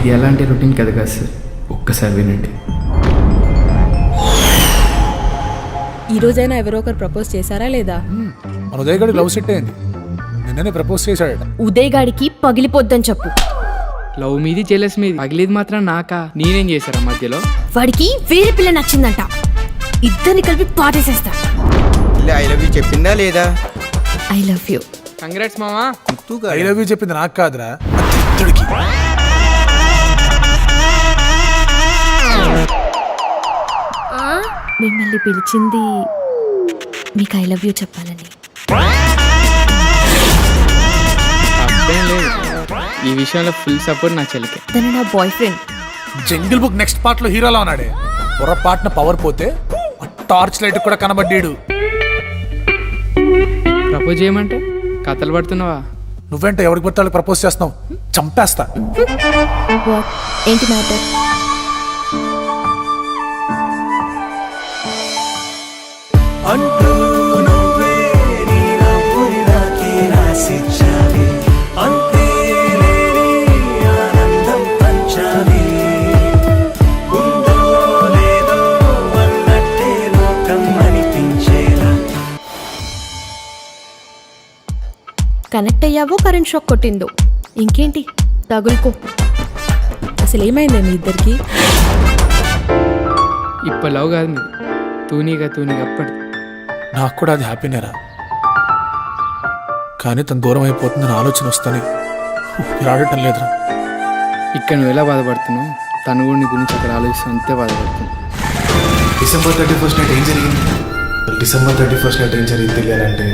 ఇది ఎలాంటి రొటీన్ కథ కాదు సార్, ఒక్కసారి వినండి. ఈ రోజైనా ఎవరో ఒకరు ప్రపోజ్ చేశారా లేదా? మన ఉదయ్ గడి లవ్ సెట్ అయింది, నిన్ననే ప్రపోజ్ చేశాడట. ఉదయ్ గాడికి పగిలిపోద్దని చెప్పు. లవ్ మీది చెల్లెస్ మీది పగిలేదు మాత్రం నాకా? నేనేం చేశారా మధ్యలో? వాడికి వేరే పిల్ల నచ్చిందంట, ఇద్దరిని కలిపి పాటేసేస్తా. ఐ లవ్ యూ చెప్పిందా లేదా? I love you. కంగ్రాట్స్ మామా. ఐ లవ్ యూ చెప్పింది నాకు కాదురా, ఇద్దరికి. మిమ్మల్ని పిలిచింది మీకు ఐ లవ్ యూ చెప్పాలని. తప్పేం లేదు, ఈ విషయంలో ఫుల్ సపోర్ట్ నా చెల్లికే. తను నా boy friend. Jungle book next part లో హీరోలా ఉన్నాడే, పొరపాటున పవర్ పోతే టార్చ్ లైట్ కూడా కనబడ్డాడు. ప్రపోజ్ చేయమంటే కథలు పడుతున్నావా? నువ్వేంటో ఎవరికి పడితే వాళ్ళకి ప్రపోజ్ చేస్తున్నావు, చంపేస్తా. వాట్? ఏంటి మ్యాటర్? అంటూ నువ్వే నీ నవ్వుని నాకే రాసిచ్చావే, అంతే లేని ఆనందం పంచావే, ఉందో లేదో అన్నట్టే లోకం అనిపించేలా. కనెక్ట్ అయ్యావో కరెంట్ షాక్ కొట్టిందో, ఇంకేంటి తగులుకో. అసలు ఏమైంది మీ ఇద్దరికి? ఇప్పుడు లవ్ కాదు మీరు, తూనీగా అప్పటి. నాకు కూడా అది హ్యాపీనేరా, కానీ తను దూరం అయిపోతుందని ఆలోచన వస్తానే ఆడటం లేదురా. ఇక్కడ నువ్వు ఎలా బాధపడుతున్నావు, తను కూడా నీ గురించి అక్కడ ఆలోచిస్తూ అంతే బాధపడుతున్నావు. December 31st నైట్ ఏం జరిగింది? December 31st నైట్ ఏం జరిగింది తెలియాలంటే